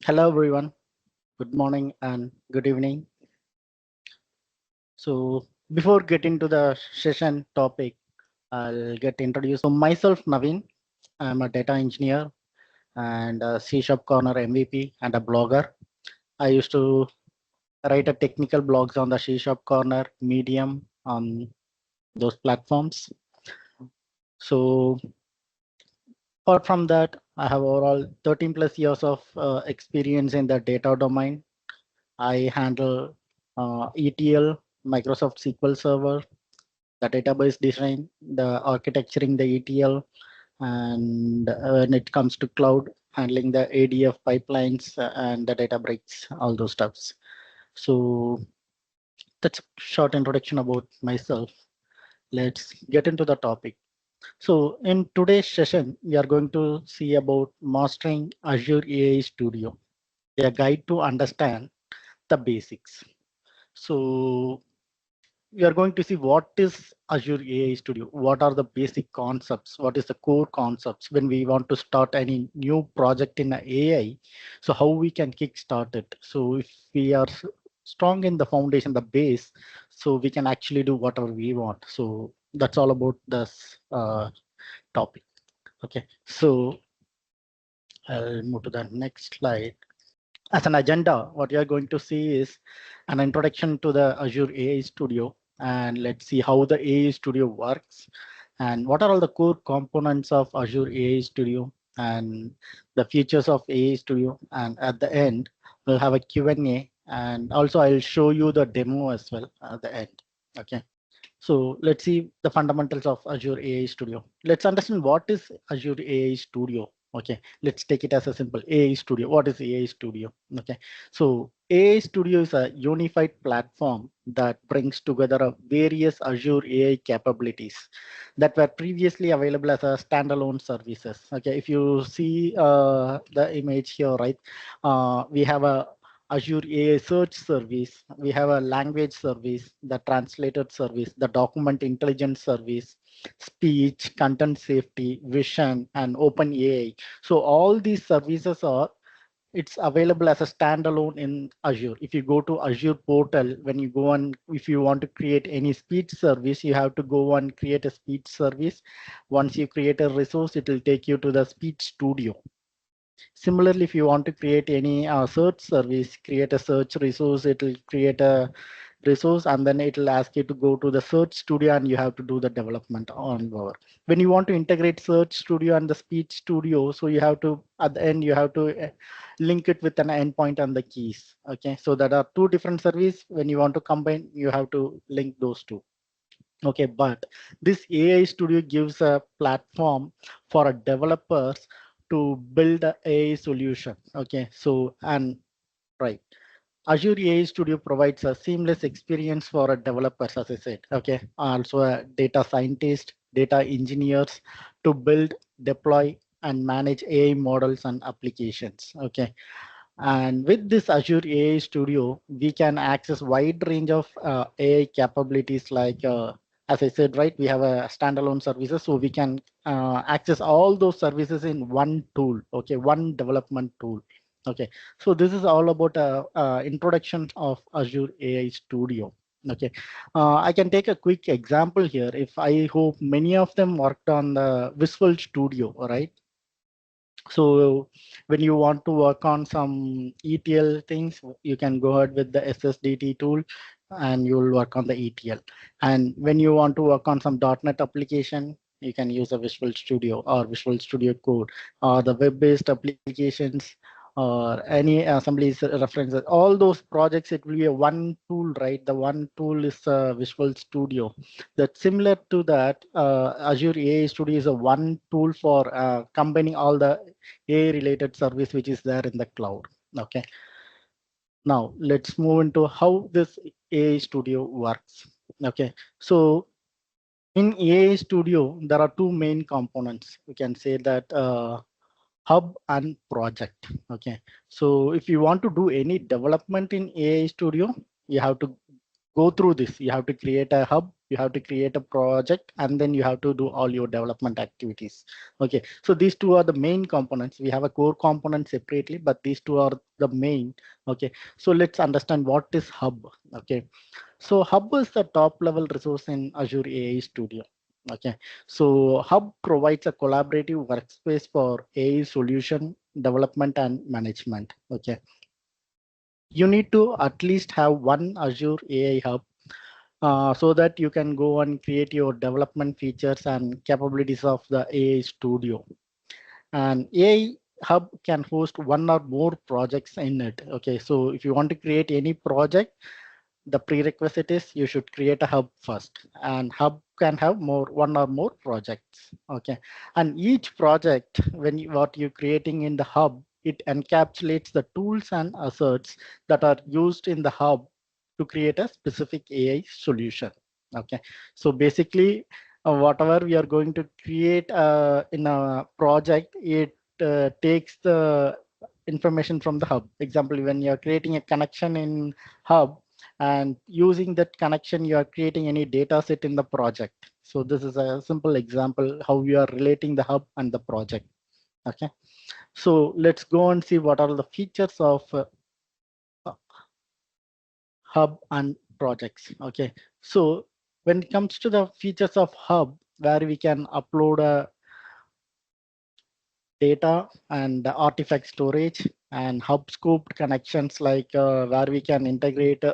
Hello, everyone. Good morning and good evening. So, before getting to the session topic, I'll get introduced. So, myself, Naveen. I'm a data engineer and a C Sharp Corner MVP and a blogger. I used to write a technical blogs on the C Sharp Corner, Medium, on those platforms. So, apart from that, I have overall 13 plus years of experience in the data domain. I handle ETL, Microsoft SQL Server, the database design, the architecturing the ETL, and when it comes to cloud, handling the ADF pipelines and the data breaks, all those stuffs. So that's a short introduction about myself. Let's get into the topic. So in today's session, we are going to see about mastering Azure AI Studio, a guide to understand the basics. So we are going to see what is Azure AI Studio, what are the basic concepts, what is the core concepts when we want to start any new project in AI, so how we can kickstart it. So if we are strong in the foundation, the base, so we can actually do whatever we want. So that's all about this topic. Okay, so I'll move to the next slide. As an agenda, what you're going to see is an introduction to the Azure AI Studio, and let's see how the AI Studio works and what are all the core components of Azure AI Studio and the features of AI Studio. And at the end, we'll have a Q&A, and also I'll show you the demo as well at the end. Okay. So let's see the fundamentals of Azure AI Studio. Let's understand what is Azure AI Studio. Okay, let's take it as a simple AI Studio. What is AI Studio? Okay, so AI Studio is a unified platform that brings together various Azure AI capabilities that were previously available as a standalone services. Okay, if you see the image here, right, we have a Azure AI search service, we have a language service, the translated service, the document intelligence service, speech, content safety, vision, and open AI. So all these services are it's available as a standalone in Azure. If you go to Azure portal, when you go on, if you want to create any speech service, you have to go and create a speech service. Once you create a resource, it will take you to the speech studio. Similarly, if you want to create any search service, create a search resource, it will create a resource and then it will ask you to go to the search studio and you have to do the development on over. When you want to integrate search studio and the speech studio, so you have to, at the end, you have to link it with an endpoint and the keys. Okay, so there are two different services. When you want to combine, you have to link those two. Okay, but this AI Studio gives a platform for a developers to build a AI solution. Okay, so and right. Azure AI Studio provides a seamless experience for a developers, as I said. Okay, also a data scientist, data engineers to build, deploy, and manage AI models and applications. Okay, and with this Azure AI Studio, we can access wide range of AI capabilities like, as I said, right, we have a standalone services, so we can access all those services in one tool, okay, one development tool. Okay, so this is all about introduction of Azure AI Studio. Okay, I can take a quick example here. If I hope many of them worked on the Visual Studio, right? So when you want to work on some ETL things, you can go ahead with the SSDT tool and you will work on the ETL. And when you want to work on some .NET application, you can use a Visual Studio or Visual Studio Code or the web-based applications or any assemblies references. All those projects, it will be a one tool, right? The one tool is Visual Studio. That similar to that, Azure AI Studio is a one tool for combining all the AI related service which is there in the cloud. Okay. Now let's move into how this AI Studio works. Okay. So in AI Studio, there are two main components. We can say that hub and project. Okay. So if you want to do any development in AI Studio, you have to go through this. You have to create a hub, you have to create a project, and then you have to do all your development activities. Okay, so these two are the main components. We have a core component separately, but these two are the main. Okay, so let's understand what is hub. Okay, so hub is the top level resource in Azure AI Studio. Okay, so hub provides a collaborative workspace for AI solution development and management. Okay, you need to at least have one Azure AI hub, so that you can go and create your development features and capabilities of the AI Studio. And AI Hub can host one or more projects in it. Okay, so if you want to create any project, the prerequisite is you should create a hub first, and hub can have one or more projects. Okay, and each project, what you're creating in the hub, it encapsulates the tools and assets that are used in the hub to create a specific AI solution. Okay, so basically, whatever we are going to create in a project, it takes the information from the hub. Example, when you're creating a connection in hub, and using that connection, you are creating any data set in the project. So this is a simple example how we are relating the hub and the project. Okay, so let's go and see what are the features of hub and projects. Okay, so when it comes to the features of hub, where we can upload a data and artifact storage and hub scoped connections, like where we can integrate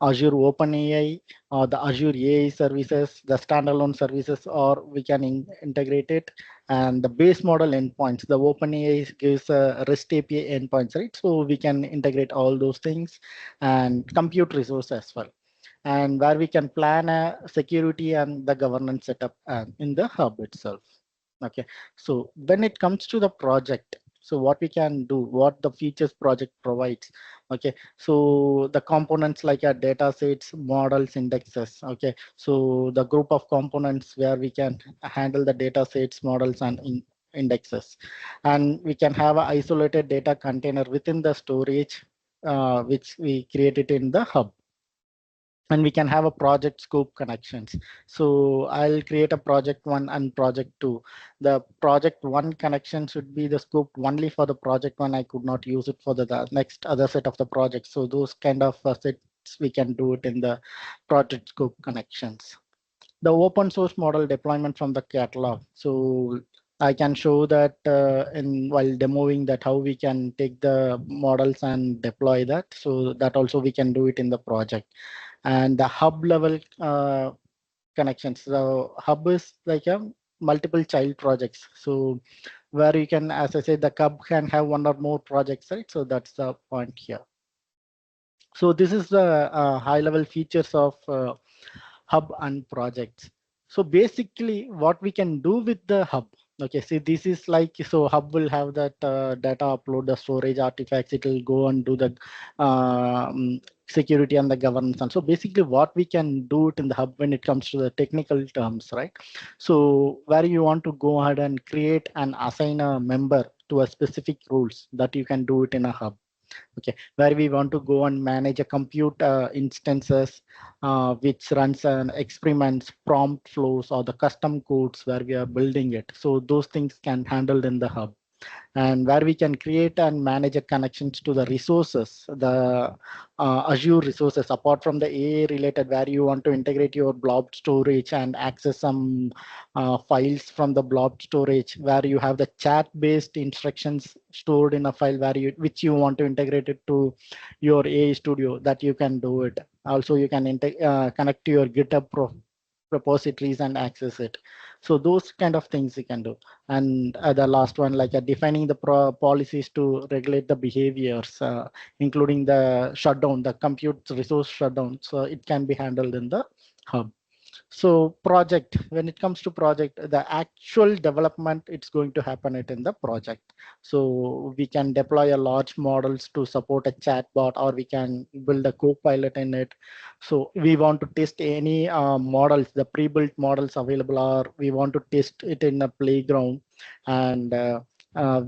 Azure OpenAI or the Azure AI services, the standalone services, or we can integrate it. And the base model endpoints, the OpenAI gives a REST API endpoints, right? So we can integrate all those things, and compute resource as well. And where we can plan a security and the governance setup in the hub itself. Okay, so when it comes to the project, so what we can do, what the features project provides. Okay, so the components like a data sets, models, indexes. Okay, so the group of components where we can handle the data sets, models, and indexes. And we can have an isolated data container within the storage, which we created in the hub. And we can have a project scope connections. So I'll create a project one and project two. The project one connection should be the scope only for the project one. I could not use it for the next other set of the project. So those kind of sets we can do it in the project scope connections. The open source model deployment from the catalog. So I can show that in while demoing that how we can take the models and deploy that. So that also we can do it in the project. And the hub level connections. So hub is like a multiple child projects. So where you can, as I said, the hub can have one or more projects, right? So that's the point here. So this is the high level features of hub and projects. So basically what we can do with the hub. Okay, see, this is like, so hub will have that data upload, the storage artifacts, it will go and do the security and the governance. And so basically what we can do it in the hub when it comes to the technical terms, right? So where you want to go ahead and create and assign a member to a specific rules, that you can do it in a hub. Okay, where we want to go and manage a compute instances which runs an experiments, prompt flows, or the custom codes where we are building it. So those things can handled in the hub. And where we can create and manage a connections to the resources, the Azure resources, apart from the AI related, where you want to integrate your blob storage and access some files from the blob storage, where you have the chat based instructions stored in a file where which you want to integrate it to your AI Studio, that you can do it. Also, you can connect to your GitHub repositories and access it. So those kind of things you can do. And the last one, like defining the policies to regulate the behaviors, including the shutdown, the compute resource shutdown. So it can be handled in the hub. So project, when it comes to project, the actual development, it's going to happen it in the project. So we can deploy a large models to support a chatbot, or we can build a co-pilot in it. So we want to test any models, the pre-built models available, or we want to test it in a playground. And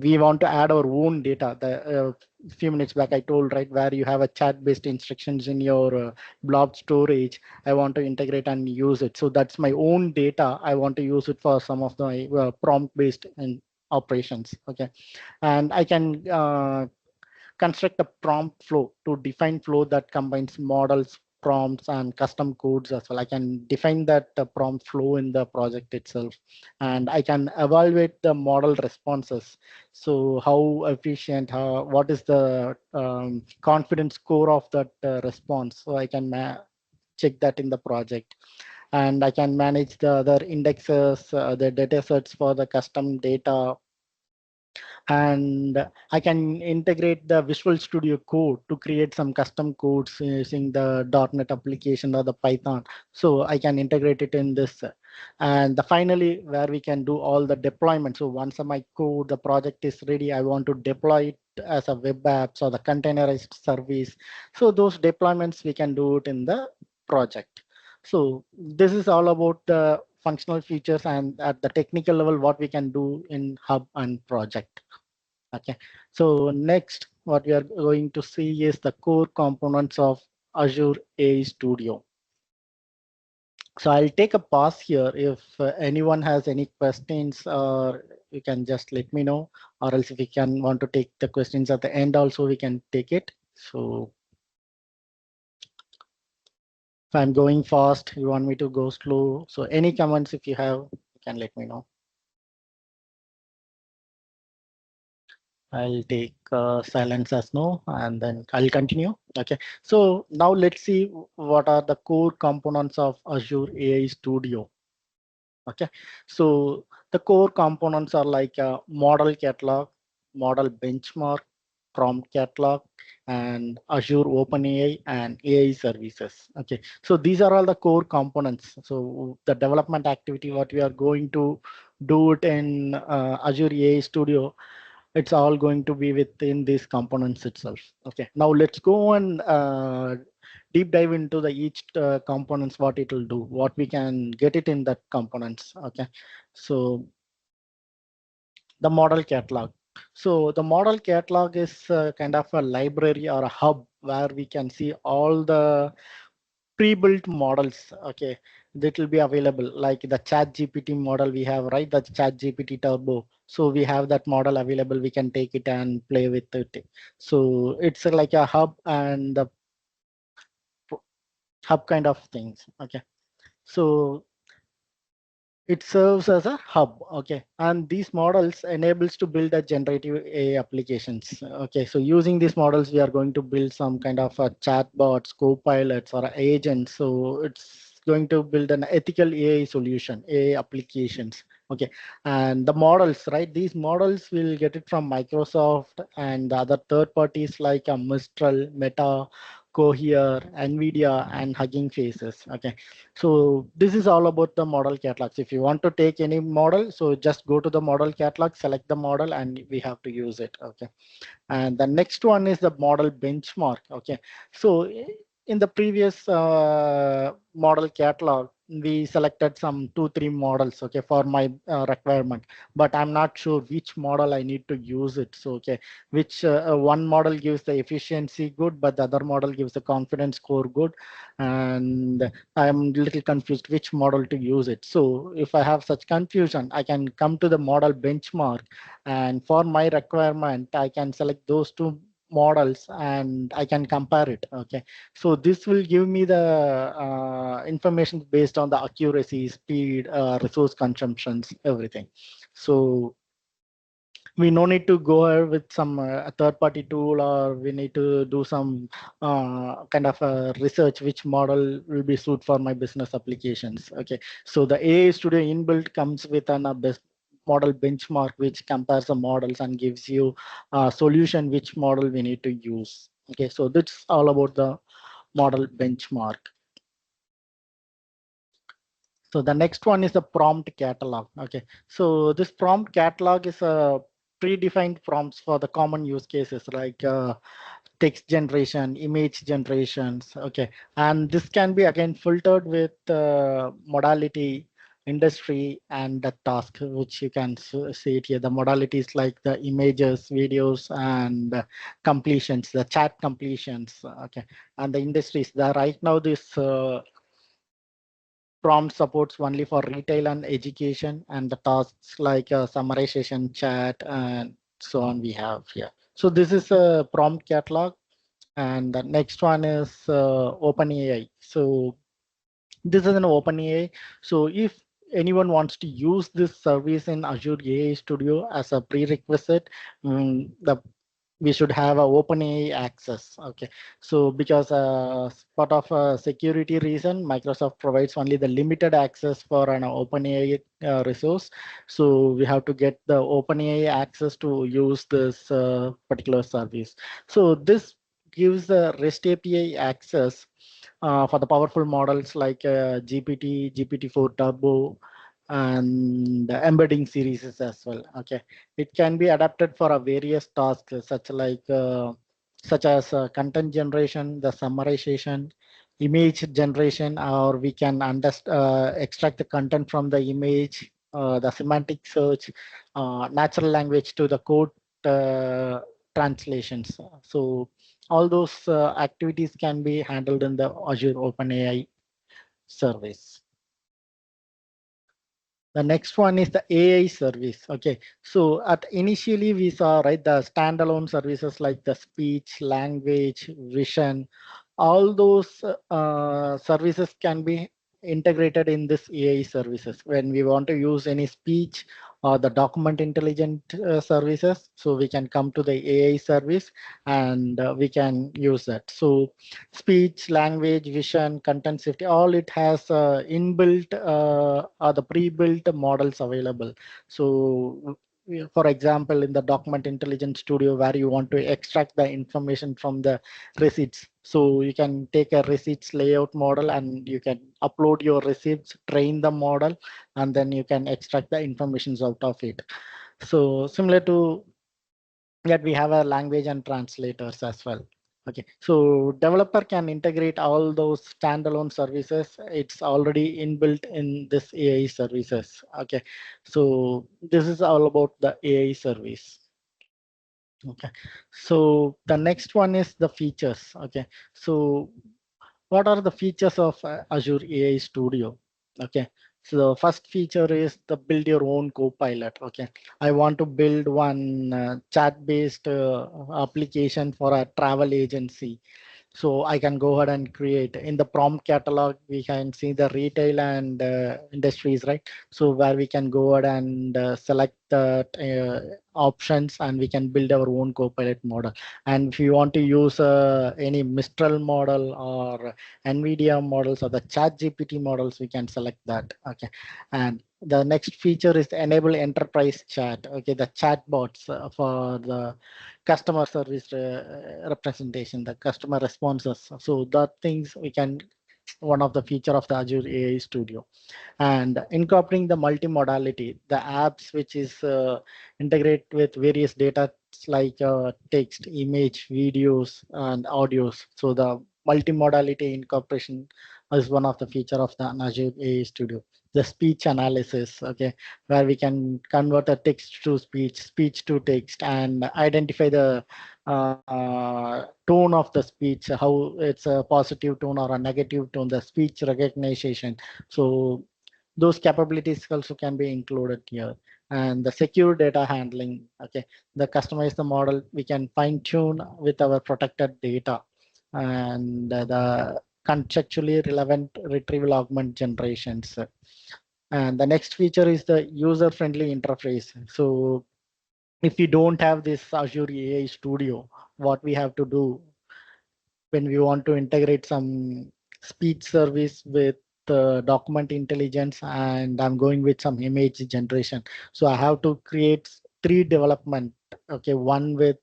we want to add our own data. few minutes back I told, right, where you have a chat-based instructions in your blob storage. I want to integrate and use it. So that's my own data. I want to use it for some of the prompt-based and operations. Okay, and I can construct a prompt flow to define flow that combines models, prompts, and custom codes as well. I can define that prompt flow in the project itself, and I can evaluate the model responses. So how efficient, what is the confidence score of that response? So I can check that in the project, and I can manage the other indexes, the data sets for the custom data, and I can integrate the Visual Studio Code to create some custom codes using the .NET application or the Python. So I can integrate it in this. And finally, where we can do all the deployment. So once my code, the project is ready, I want to deploy it as a web apps or the containerized service. So those deployments, we can do it in the project. So this is all about the functional features and at the technical level, what we can do in Hub and project. Okay, so next, what we are going to see is the core components of Azure AI Studio. So I'll take a pause here. If anyone has any questions, or you can just let me know, or else if you can want to take the questions at the end also, we can take it. So if I'm going fast, you want me to go slow. So any comments if you have, you can let me know. I'll take silence as no, and then I'll continue. Okay, so now let's see what are the core components of Azure AI Studio. Okay, so the core components are like a model catalog, model benchmark, prompt catalog, and Azure OpenAI and AI services. Okay, so these are all the core components. So the development activity, what we are going to do it in Azure AI Studio, it's all going to be within these components itself. Okay, now let's go and deep dive into the each components, what it will do, what we can get it in that components. Okay, so the model catalog. So the model catalog is kind of a library or a hub where we can see all the pre-built models. Okay, that will be available, like the chat gpt model we have, right, the chat gpt turbo. So we have that model available, we can take it and play with it. So it's like a hub and the hub kind of things. Okay, so it serves as a hub. Okay, and these models enables to build a generative AI applications. Okay, so using these models we are going to build some kind of a chatbots, co-pilots, or agents. So it's going to build an ethical AI solution, AI applications. Okay, and the models, right, these models will get it from Microsoft and the other third parties like Mistral, Meta, Cohere, Nvidia, and Hugging Faces. Okay, so this is all about the model catalogs. If you want to take any model, so just go to the model catalog, select the model, and we have to use it. Okay, and the next one is the model benchmark. Okay, so in the previous model catalog, we selected some 2 3 models, okay, for my requirement, but I'm not sure which model I need to use it. So okay, which one model gives the efficiency good, but the other model gives the confidence score good, and I'm a little confused which model to use it. So if I have such confusion, I can come to the model benchmark, and for my requirement I can select those 2 models and I can compare it. Okay, so this will give me the information based on the accuracy, speed, resource consumptions, everything. So we no need to go ahead with some third party tool, or we need to do some kind of research which model will be suit for my business applications. Okay, so the AI Studio inbuilt comes with an best model benchmark which compares the models and gives you a solution which model we need to use. Okay, so that's all about the model benchmark. So the next one is the prompt catalog. Okay, so this prompt catalog is a predefined prompts for the common use cases like text generation, image generations. Okay, and this can be again filtered with modality, industry and the task, which you can see it here. The modalities like the images, videos, and completions, the chat completions. Okay, and the industries. The right now this prompt supports only for retail and education, and the tasks like summarization, chat, and so on we have here. So this is a prompt catalog, and the next one is OpenAI. So this is an OpenAI. So if anyone wants to use this service in Azure AI Studio as a prerequisite, the we should have a OpenAI access. Okay, so because part of a security reason, Microsoft provides only the limited access for an OpenAI resource. So we have to get the OpenAI access to use this particular service. So this gives the REST API access for the powerful models like GPT, GPT-4 Turbo, and the embedding series as well. Okay, it can be adapted for a various tasks such as content generation, the summarization, image generation, or we can extract the content from the image, the semantic search, natural language to the code uh, translations. So all those activities can be handled in the Azure OpenAI service. The next one is the AI service. Okay, so at initially we saw right the standalone services like the speech, language, vision, all those services can be integrated in this AI services. When we want to use any speech or the document intelligent services, so we can come to the AI service and we can use that. So speech, language, vision, content safety, all it has inbuilt or the pre-built models available. So for example, in the document intelligence studio where you want to extract the information from the receipts. So you can take a receipts layout model and you can upload your receipts, train the model, and then you can extract the informations out of it. So similar to that, we have a language and translators as well. Okay, so developer can integrate all those standalone services. It's already inbuilt in this AI services. Okay, so this is all about the AI service. Okay, so the next one is the features. Okay, so what are the features of Azure AI Studio? Okay, so the first feature is the build your own copilot. Okay, I want to build one chat-based application for a travel agency. So I can go ahead and create in the prompt catalog. We can see the retail and industries, right? So where we can go ahead and select the options and we can build our own copilot model. And if you want to use any Mistral model or NVIDIA models or the chat GPT models, we can select that. Okay. And the next feature is enable enterprise chat. Okay. The chat bots for the customer service representation, the customer responses. So that things we can, one of the feature of the Azure AI Studio. And incorporating the multimodality, the apps which is integrate with various data like text, image, videos, and audios. So the multimodality incorporation is one of the feature of the Azure AI Studio. The speech analysis, okay, where we can convert a text to speech, speech to text, and identify the tone of the speech, how it's a positive tone or a negative tone, the speech recognition. So those capabilities also can be included here. And the secure data handling, okay, the customize the model, we can fine tune with our protected data. And the contextually relevant retrieval augment generations. And the next feature is the user friendly interface. So if you don't have this Azure AI Studio, what we have to do when we want to integrate some speech service with document intelligence, and I'm going with some image generation. So I have to create three development. Okay, one with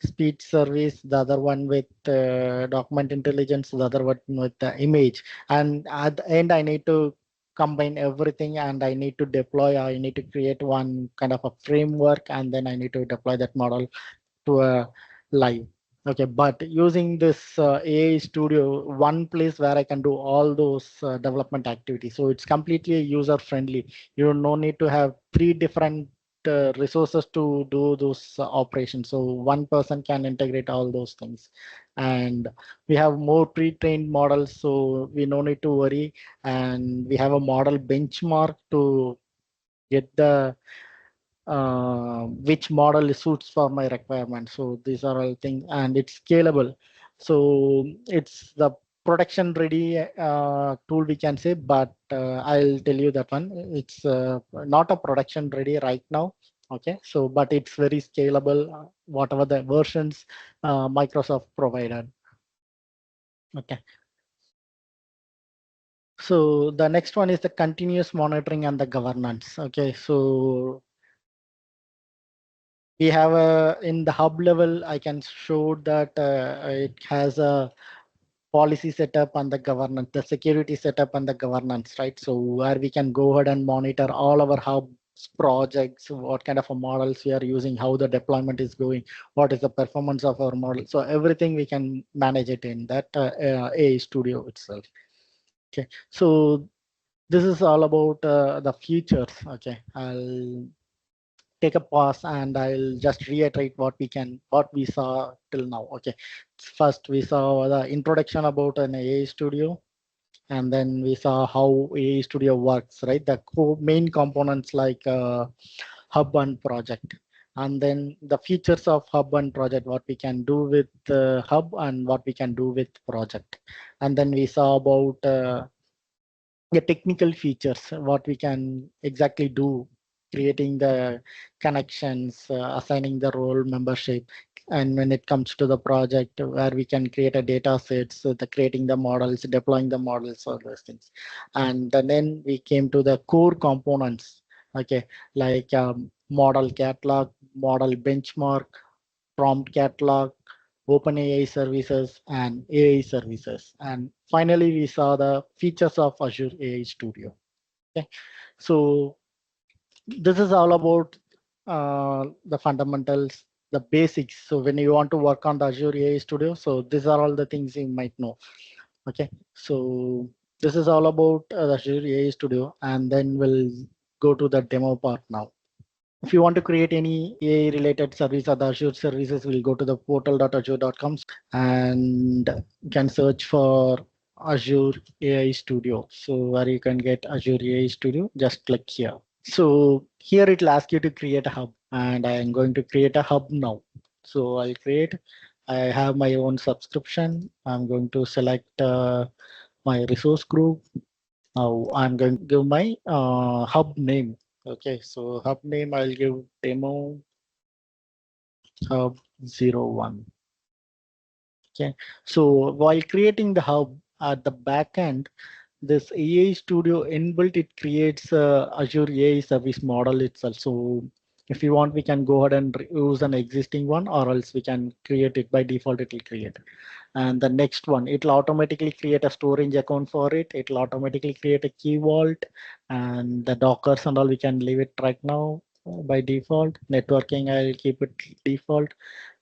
speech service, the other one with document intelligence, the other one with the image. And at the end, I need to combine everything and I need to deploy, I need to create one kind of a framework, and then I need to deploy that model to a live. Okay, but using this AI Studio, one place where I can do all those development activities. So it's completely user friendly. You no need to have three different resources to do those operations. So one person can integrate all those things. And we have more pre-trained models, so we no need to worry. And we have a model benchmark to get the which model suits for my requirement. So these are all things, and it's scalable. So it's the production ready tool we can say, but I'll tell you that one. It's not a production ready right now. Okay, so but it's very scalable, whatever the versions Microsoft provided. Okay. So the next one is the continuous monitoring and the governance. Okay, so we have a in the hub level, I can show that it has a policy setup and the governance, the security setup and the governance, right? So where we can go ahead and monitor all our hubs projects, what kind of a models we are using, how the deployment is going, what is the performance of our model. So everything we can manage it in that AI Studio itself. Okay, so this is all about the features. Okay, I'll take a pause and I'll just reiterate what we saw till now. Okay, first we saw the introduction about an AI Studio, and then we saw how AI Studio works, right? The main components like Hub and Project, and then the features of Hub and Project, what we can do with Hub and what we can do with Project, and then we saw about the technical features, what we can exactly do, creating the connections, assigning the role membership, and when it comes to the project where we can create a data set, so the creating the models, deploying the models, all those things. And then we came to the core components, okay, like model catalog, model benchmark, prompt catalog, OpenAI services, and AI services. And finally, we saw the features of Azure AI Studio. Okay, so this is all about the fundamentals, the basics. So when you want to work on the Azure AI Studio, so these are all the things you might know. Okay, so this is all about the Azure AI Studio, and then we'll go to the demo part now. If you want to create any AI related service or the Azure services, we'll go to the portal.azure.com and you can search for Azure AI Studio. So where you can get Azure AI Studio, just click here. So here it will ask you to create a hub, and I am going to create a hub now. So I'll create, I have my own subscription. I'm going to select my resource group. Now I'm going to give my hub name. Okay, so hub name I'll give demo hub 01. Okay, so while creating the hub at the back end, this AI Studio inbuilt, it creates Azure AI service model itself. So if you want, we can go ahead and use an existing one, or else we can create it by default, it will create. And the next one, it'll automatically create a storage account for it. It'll automatically create a key vault, and the Dockers and all, we can leave it right now by default. Networking, I'll keep it default.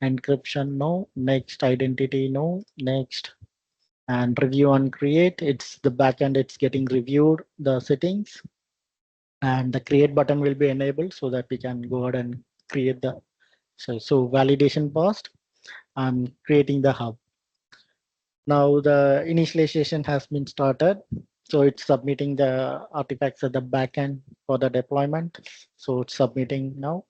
Encryption, no. Next, identity, no. Next, and review and create. It's the backend, it's getting reviewed, the settings, and the create button will be enabled so that we can go ahead and create the, so validation passed. I'm creating the hub. Now the initialization has been started. So it's submitting the artifacts at the backend for the deployment. So it's submitting now,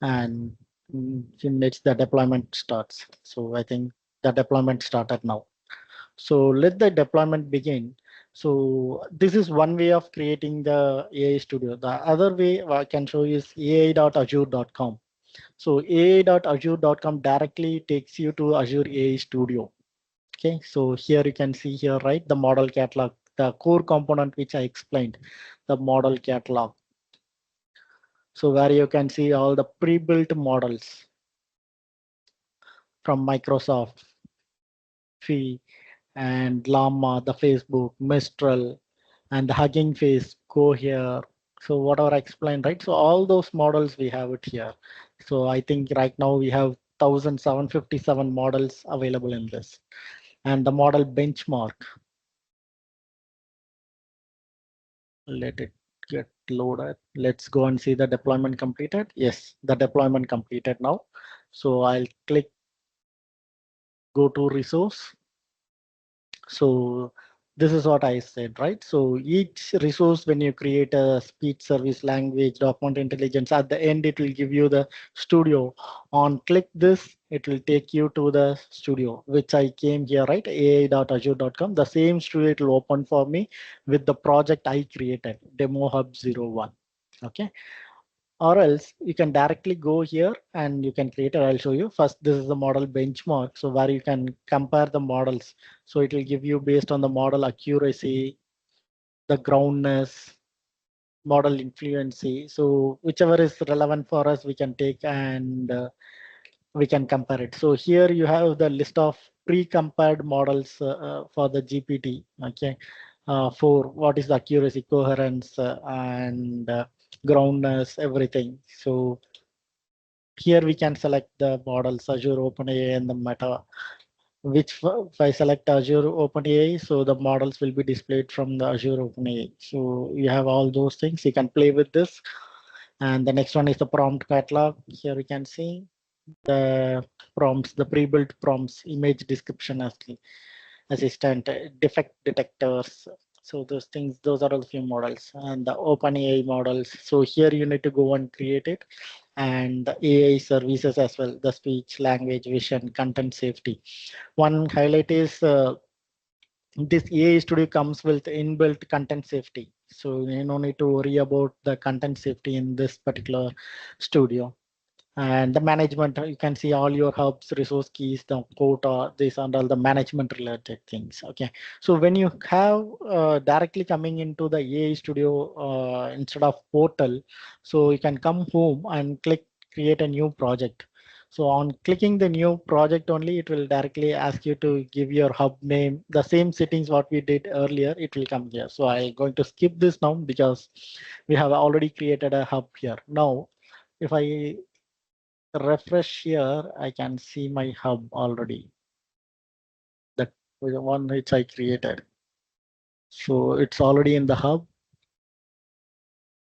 and it's the deployment starts. So I think the deployment started now. So let the deployment begin. So this is one way of creating the AI Studio. The other way I can show is ai.azure.com. So ai.azure.com directly takes you to Azure AI Studio. Okay, so here you can see here, right, the model catalog, the core component which I explained, the model catalog. So where you can see all the pre-built models from Microsoft, Phi, and Llama, the Facebook, Mistral, and the Hugging Face, go here. So whatever I explained, right? So all those models we have it here. So I think right now we have 6,757 models available in this. And the model benchmark, let it get loaded. Let's go and see the deployment completed. Yes, the deployment completed now. So I'll click go to resource. So this is what I said, right? So each resource, when you create a speech service, language, document intelligence, at the end, it will give you the studio. On click this, it will take you to the studio, which I came here, right? ai.azure.com. The same studio it will open for me with the project I created, Demo Hub 01. Okay, or else you can directly go here and you can create it. I'll show you first. This is the model benchmark, so where you can compare the models. So it will give you based on the model accuracy, the groundness, model influency. So whichever is relevant for us we can take, and we can compare it. So here you have the list of pre-compared models for the GPT. Okay, for what is the accuracy, coherence, and groundness, everything. So here we can select the models Azure OpenAI and the Meta. Which if I select Azure OpenAI, so the models will be displayed from the Azure OpenAI. So you have all those things. You can play with this. And the next one is the prompt catalog. Here we can see the prompts, the pre-built prompts, image description assistant, defect detectors. So those things, those are all few models, and the OpenAI models. So here you need to go and create it, and the AI services as well, the speech, language, vision, content safety. One highlight is this AI Studio comes with inbuilt content safety. So you don't need to worry about the content safety in this particular studio. And the management, you can see all your hubs, resource keys, the quota, this and all the management related things. Okay, so when you have directly coming into the AI Studio instead of portal, so you can come home and click create a new project. So on clicking the new project only, it will directly ask you to give your hub name, the same settings what we did earlier, it will come here. So I'm going to skip this now because we have already created a hub here. Now, if I refresh here, I can see my hub already. That was the one which I created. So it's already in the hub.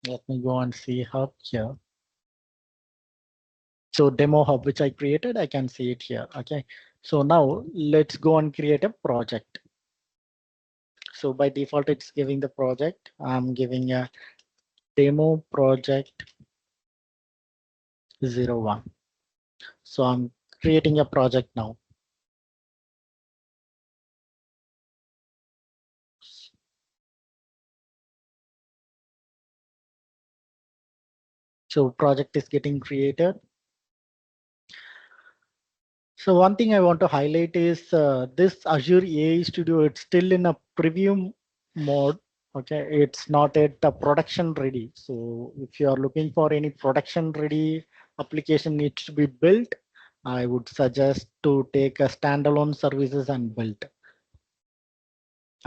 Let me go and see hub here. So demo hub, which I created, I can see it here. Okay. So now let's go and create a project. So by default, it's giving the project. I'm giving a demo project 01. So I'm creating a project now. So project is getting created. So one thing I want to highlight is this Azure AI Studio, it's still in a preview mode. Okay, it's not at a production ready. So if you are looking for any production ready application needs to be built, I would suggest to take a standalone services and build.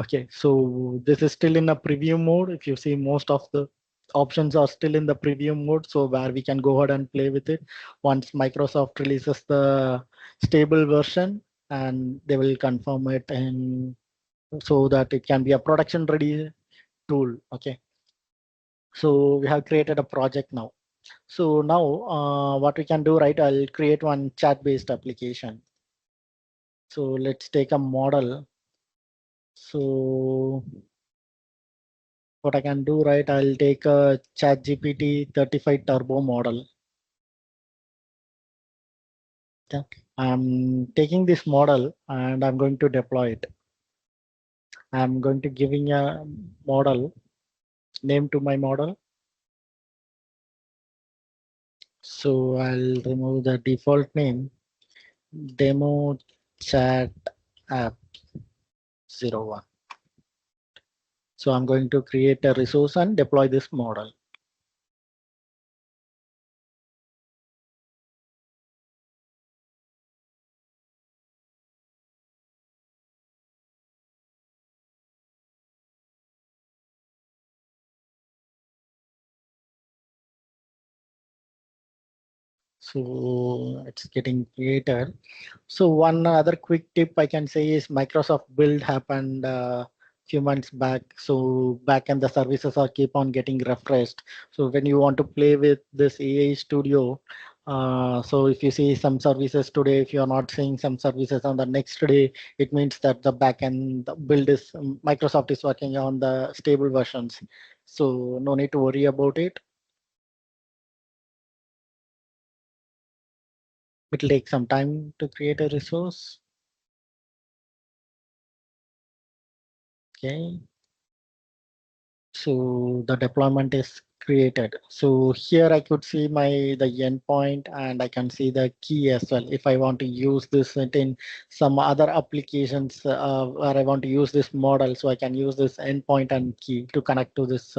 Okay, so this is still in a preview mode. If you see, most of the options are still in the preview mode, so where we can go ahead and play with it. Once Microsoft releases the stable version, and they will confirm it, and so that it can be a production ready tool. Okay, so we have created a project now. So now what we can do, right? I'll create one chat based application. So let's take a model. So what I can do, right? I'll take a ChatGPT 35 Turbo model. Okay. I'm taking this model and I'm going to deploy it. I'm going to giving a model name to my model. So I'll remove the default name, demo chat app 01. So I'm going to create a resource and deploy this model. So it's getting created. So one other quick tip I can say is Microsoft build happened few months back. So back and the services are keep on getting refreshed. So when you want to play with this AI Studio, so if you see some services today, if you are not seeing some services on the next day, it means that the backend build is Microsoft is working on the stable versions. So no need to worry about it. It'll take some time to create a resource. Okay. So the deployment is created. So here I could see the endpoint and I can see the key as well. If I want to use this in some other applications where I want to use this model, so I can use this endpoint and key to connect to this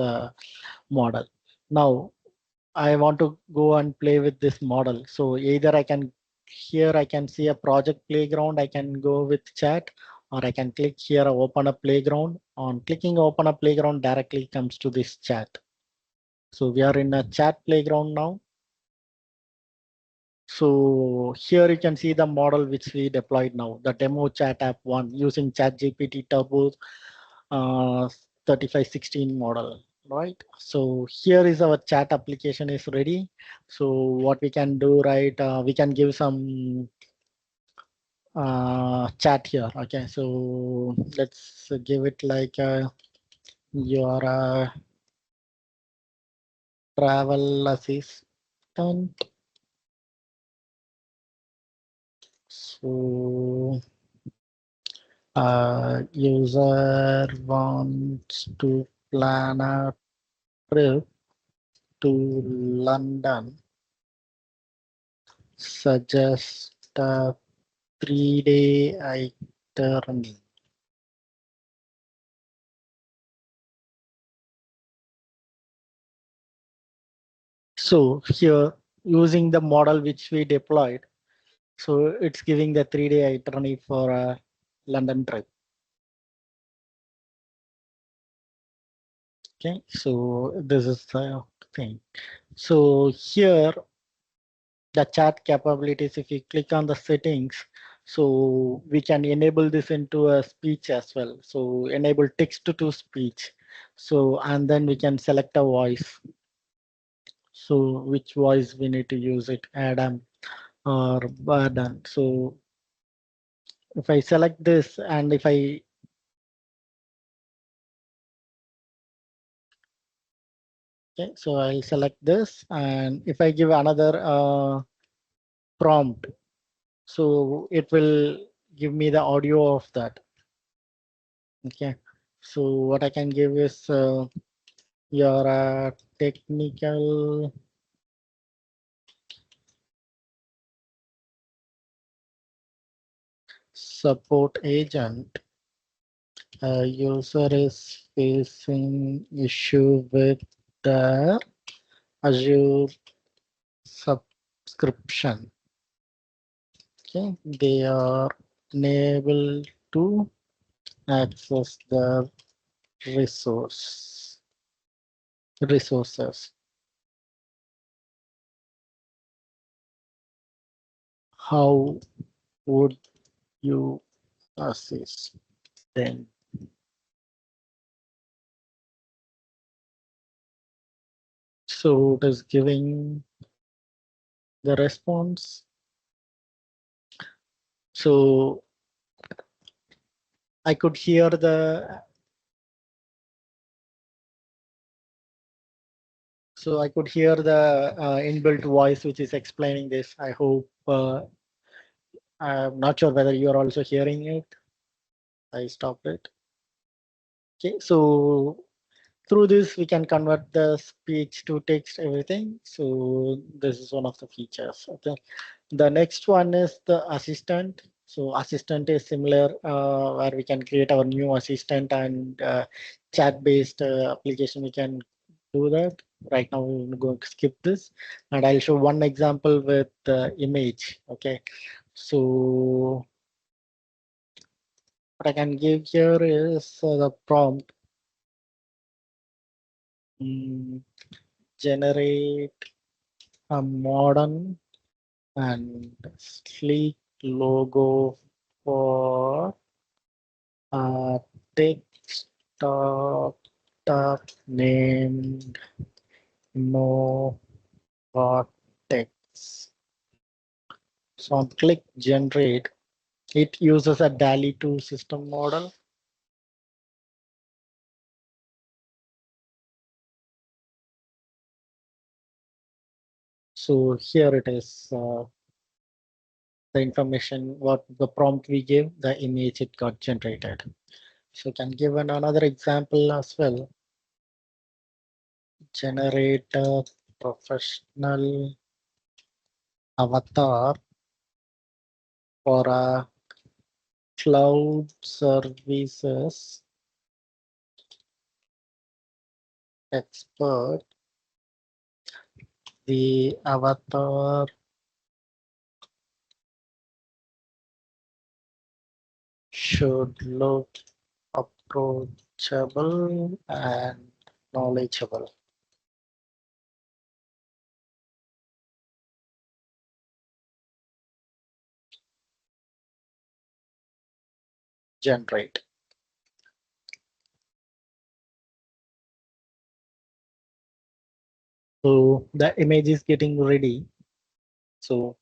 model. Now I want to go and play with this model. So either I can here I can see a project playground. I can go with chat, or I can click here open a playground. On clicking open a playground directly comes to this chat. So we are in a chat playground now. So here you can see the model which we deployed now, the demo chat app one using ChatGPT Turbo uh, 3516 model, right? So here is our chat application is ready. So what we can do, right? We can give some chat here. Okay, so let's give it like your travel assistant. So user wants to plan a trip to London. Suggest a 3-day itinerary. So here using the model which we deployed, so it's giving the 3-day itinerary for a London trip. Okay, so this is the thing. So here the chat capabilities, if you click on the settings, so we can enable this into a speech as well. So enable text to speech. So and then we can select a voice. So which voice we need to use it, Adam or Burden. So if I select this and if I okay, so I'll select this and if I give another prompt, so it will give me the audio of that. Okay, so what I can give is your technical support agent. User is facing issue with the Azure subscription. Okay, they are unable to access the resources. How would you assist them? So it is giving the response. So I could hear the inbuilt voice which is explaining this. I hope I'm not sure whether you are also hearing it. I stopped it. Okay, so through this we can convert the speech to text, everything. So this is one of the features. Okay, the next one is the assistant. So assistant is similar where we can create our new assistant and chat based application. We can do that. Right now we're going to skip this and I'll show one example with the image. Okay, so what I can give here is the prompt. mm, Generate a modern and sleek logo for a tech startup named No Vortex. So on click generate, it uses a DALI 2 system model. So here it is, the information, what the prompt we give, the image it got generated. So you can give another example as well. Generate a professional avatar for a cloud services expert. The avatar should look approachable and knowledgeable. Generate. So the image is getting ready. So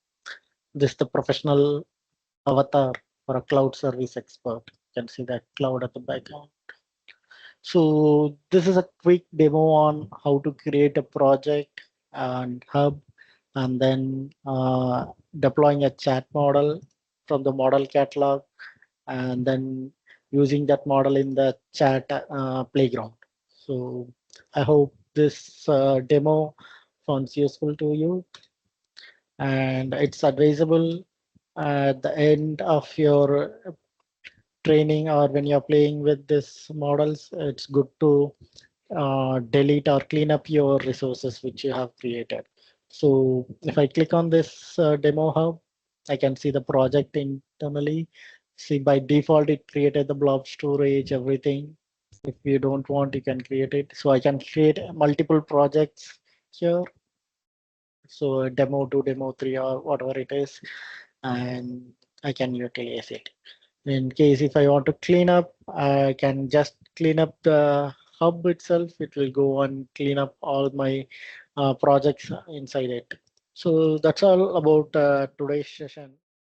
this is the professional avatar for a cloud service expert. You can see that cloud at the background. So this is a quick demo on how to create a project and hub, and then deploying a chat model from the model catalog, and then using that model in the chat playground. So I hope this demo sounds useful to you, and it's advisable at the end of your training or when you're playing with these models. It's good to delete or clean up your resources which you have created. So if I click on this demo hub, I can see the project internally. See, by default, it created the blob storage, everything. If you don't want, you can create it. So I can create multiple projects here. So demo 2, demo 3, or whatever it is, and I can utilize it. In case if I want to clean up, I can just clean up the hub itself. It will go and clean up all my projects inside it. So that's all about today's session.